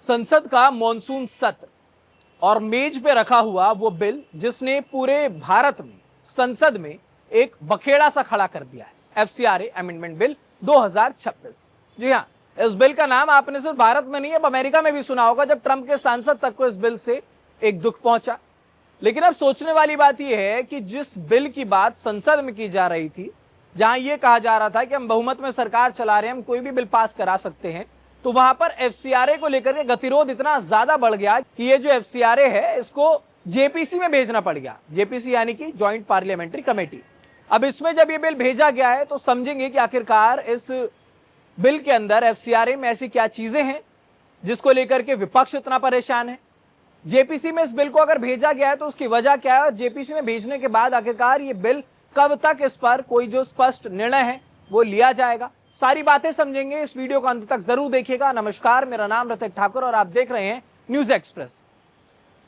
संसद का मॉनसून सत्र और मेज पे रखा हुआ वो बिल जिसने पूरे भारत में संसद में एक बखेड़ा सा खड़ा कर दिया है, एफसीआरए अमेंडमेंट बिल 2026। जी हाँ, इस बिल का नाम आपने सिर्फ भारत में नहीं, अब अमेरिका में भी सुना होगा, जब ट्रंप के सांसद तक को इस बिल से एक दुख पहुंचा। लेकिन अब सोचने वाली बात यह है कि जिस बिल की बात संसद में की जा रही थी, जहां यह कहा जा रहा था कि हम बहुमत में सरकार चला रहे हैं, हम कोई भी बिल पास करा सकते हैं, तो वहां पर एफसीआरए को लेकर के गतिरोध इतना ज्यादा बढ़ गया कि ये जो एफसीआरए है इसको जेपीसी में भेजना पड़ गया। जेपीसी यानी कि ज्वाइंट पार्लियामेंट्री कमेटी। अब इसमें जब ये बिल भेजा गया है तो समझेंगे कि आखिरकार इस बिल के अंदर एफसीआरए में ऐसी क्या चीजें हैं जिसको लेकर के विपक्ष इतना परेशान है। जेपीसी में इस बिल को अगर भेजा गया है तो उसकी वजह क्या है, और जेपीसी में भेजने के बाद आखिरकार ये बिल कब तक इस पर कोई जो स्पष्ट निर्णय है वो लिया जाएगा, सारी बातें समझेंगे। इस वीडियो को अंत तक जरूर देखिएगा। नमस्कार, मेरा नाम ऋतिक ठाकुर और आप देख रहे हैं न्यूज एक्सप्रेस।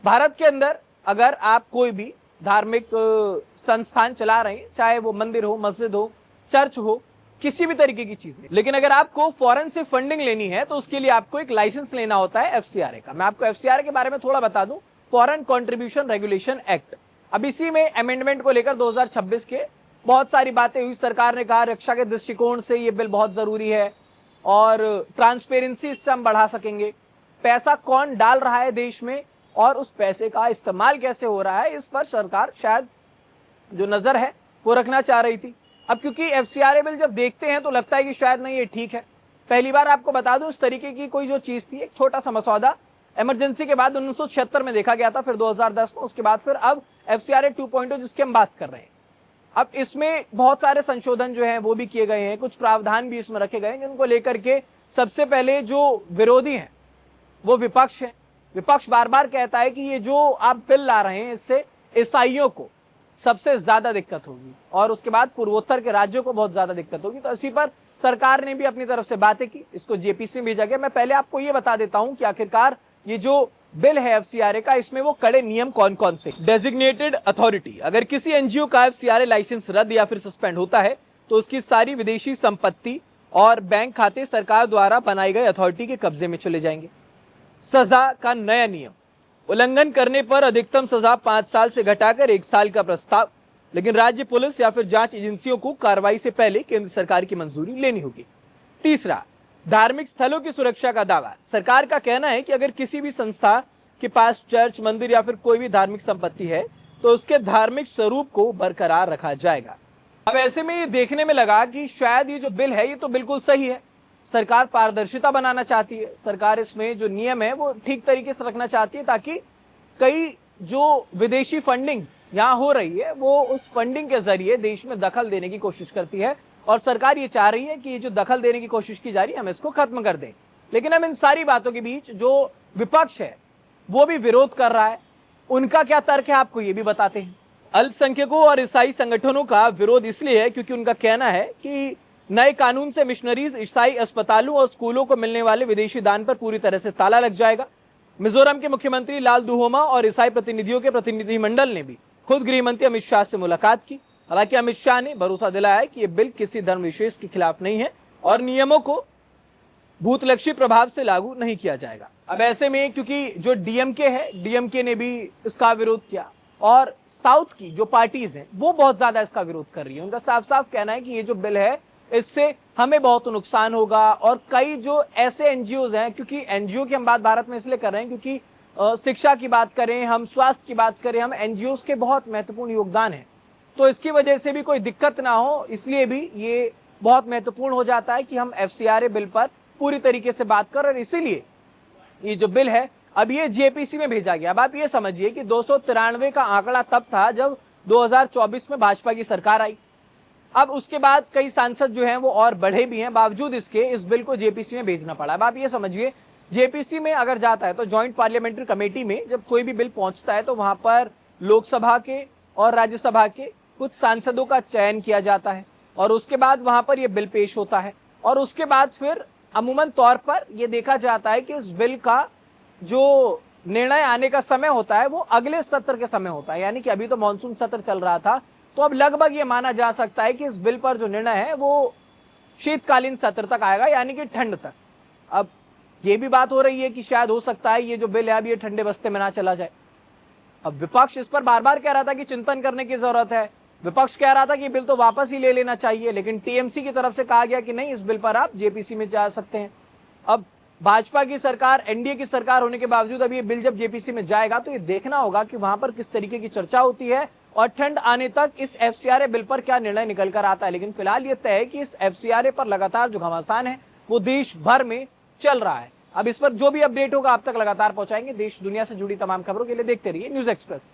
भारत के अंदर अगर आप कोई भी धार्मिक संस्थान चला रहे हैं, चाहे वो मंदिर हो, मस्जिद हो, चर्च हो, किसी भी तरीके की चीज, लेकिन अगर आपको फॉरेन से फंडिंग लेनी है तो उसके लिए आपको एक लाइसेंस लेना होता है एफसीआरए का। मैं आपको एफसीआरए के बारे में थोड़ा बता दूं, फॉरेन कंट्रीब्यूशन रेगुलेशन एक्ट। अब इसी में अमेंडमेंट को लेकर 2026 के बहुत सारी बातें हुई। सरकार ने कहा रक्षा के दृष्टिकोण से ये बिल बहुत जरूरी है और ट्रांसपेरेंसी इससे हम बढ़ा सकेंगे। पैसा कौन डाल रहा है देश में और उस पैसे का इस्तेमाल कैसे हो रहा है, इस पर सरकार शायद जो नजर है वो रखना चाह रही थी। अब क्योंकि एफसीआरए बिल जब देखते हैं तो लगता है कि शायद नहीं ये ठीक है। पहली बार आपको बता दूं, इस तरीके की कोई जो चीज थी, एक छोटा सा मसौदा इमरजेंसी के बाद 1976 में देखा गया था, फिर 2010 में, उसके बाद फिर अब एफसीआरए 2.0 जिसकी हम बात कर रहे हैं। अब इसमें बहुत सारे संशोधन जो हैं वो भी किए गए हैं, कुछ प्रावधान भी इसमें रखे गए हैं जिनको लेकर के सबसे पहले जो विरोधी हैं वो विपक्ष है। विपक्ष बार बार कहता है कि ये जो आप बिल ला रहे हैं इससे ईसाइयों को सबसे ज्यादा दिक्कत होगी और उसके बाद पूर्वोत्तर के राज्यों को बहुत ज्यादा दिक्कत होगी। तो इसी पर सरकार ने भी अपनी तरफ से बातें की, इसको जेपीसी में भेजा गया। मैं पहले आपको ये बता देता हूं कि आखिरकार ये जो बिल है एफसीआरए का, इसमें वो कड़े नियम कौन कौन से। डेजिग्नेटेड अथॉरिटी, अगर किसी एनजीओ का एफसीआरए लाइसेंस रद्द या फिर सस्पेंड होता है तो उसकी सारी विदेशी संपत्ति और बैंक खाते सरकार द्वारा बनाई गई अथॉरिटी के कब्जे में चले जाएंगे। सजा का नया नियम, उल्लंघन करने पर अधिकतम सजा 5 साल से घटाकर 1 साल का प्रस्ताव, लेकिन राज्य पुलिस या फिर जांच एजेंसियों को कार्रवाई से पहले केंद्र सरकार की मंजूरी लेनी होगी। तीसरा, धार्मिक स्थलों की सुरक्षा का दावा। सरकार का कहना है कि अगर किसी भी संस्था के पास चर्च, मंदिर या फिर कोई भी धार्मिक संपत्ति है तो उसके धार्मिक स्वरूप को बरकरार रखा जाएगा। अब ऐसे में ये देखने में लगा कि शायद ये जो बिल है ये तो बिल्कुल सही है। सरकार पारदर्शिता बनाना चाहती है, सरकार इसमें जो नियम है वो ठीक तरीके से रखना चाहती है ताकि कई जो विदेशी फंडिंग यहाँ हो रही है वो उस फंडिंग के जरिए देश में दखल देने की कोशिश करती है और सरकार ये चाह रही है कि ये जो दखल देने की कोशिश की जा रही है हम इसको खत्म कर दें। लेकिन हम इन सारी बातों के बीच जो विपक्ष है वो भी विरोध कर रहा है, उनका क्या तर्क है आपको ये भी बताते हैं। अल्पसंख्यकों और ईसाई संगठनों का विरोध इसलिए है क्योंकि उनका कहना है कि नए कानून से मिशनरीज, ईसाई अस्पतालों और स्कूलों को मिलने वाले विदेशी दान पर पूरी तरह से ताला लग जाएगा। मिजोरम के मुख्यमंत्री लाल दुहोमा और ईसाई प्रतिनिधियों के प्रतिनिधिमंडल ने भी खुद गृह मंत्री अमित शाह से मुलाकात की। हालांकि अमित शाह ने भरोसा दिलाया कि यह बिल किसी धर्म विशेष के खिलाफ नहीं है और नियमों को भूतलक्षी प्रभाव से लागू नहीं किया जाएगा। अब ऐसे में क्योंकि जो डीएमके है, डीएमके ने भी इसका विरोध किया और साउथ की जो पार्टीज हैं वो बहुत ज्यादा इसका विरोध कर रही है। उनका साफ साफ कहना है कि ये जो बिल है इससे हमें बहुत नुकसान होगा और कई जो ऐसे एनजीओज हैं, क्योंकि एनजीओ की हम बात भारत में इसलिए कर रहे हैं क्योंकि शिक्षा की बात करें, हम स्वास्थ्य की बात करें, हम एनजीओज के बहुत महत्वपूर्ण योगदान है, तो इसकी वजह से भी कोई दिक्कत ना हो इसलिए भी ये बहुत महत्वपूर्ण हो जाता है कि हम एफसीआरए बिल पर पूरी तरीके से बात करें। और इसीलिए ये जो बिल है अब ये जेपीसी में भेजा गया। अब आप ये समझिए कि 293 का आंकड़ा तब था जब 2024 में भाजपा की सरकार आई। अब उसके बाद कई सांसद जो हैं वो और बढ़े भी हैं, बावजूद इसके इस बिल को जेपीसी में भेजना पड़ा। अब आप ये समझिए जेपीसी में अगर जाता है तो ज्वाइंट पार्लियामेंट्री कमेटी में जब कोई भी बिल पहुंचता है तो वहां पर लोकसभा के और राज्यसभा के कुछ सांसदों का चयन किया जाता है और उसके बाद वहां पर यह बिल पेश होता है और उसके बाद फिर अमूमन तौर पर यह देखा जाता है कि इस बिल का जो निर्णय आने का समय होता है वो अगले सत्र के समय होता है। यानी कि अभी तो मॉनसून सत्र चल रहा था तो अब लगभग ये माना जा सकता है कि इस बिल पर जो निर्णय है वो शीतकालीन सत्र तक आएगा, यानी कि ठंड तक। अब ये भी बात हो रही है कि शायद हो सकता है ये जो बिल है अब ये ठंडे बस्ते में ना चला जाए। अब विपक्ष इस पर बार बार कह रहा था कि चिंतन करने की जरूरत है, विपक्ष कह रहा था कि बिल तो वापस ही ले लेना चाहिए, लेकिन टीएमसी की तरफ से कहा गया कि नहीं, इस बिल पर आप जेपीसी में जा सकते हैं। अब भाजपा की सरकार, एनडीए की सरकार होने के बावजूद अब ये बिल जब जेपीसी में जाएगा तो ये देखना होगा कि वहां पर किस तरीके की चर्चा होती है और ठंड आने तक इस एफसीआरए बिल पर क्या निर्णय निकल कर आता है। लेकिन फिलहाल ये तय है कि इस एफसीआरए पर लगातार जो घमासान है वो देश भर में चल रहा है। अब इस पर जो भी अपडेट होगा आप तक लगातार पहुंचाएंगे। देश दुनिया से जुड़ी तमाम खबरों के लिए देखते रहिए न्यूज एक्सप्रेस।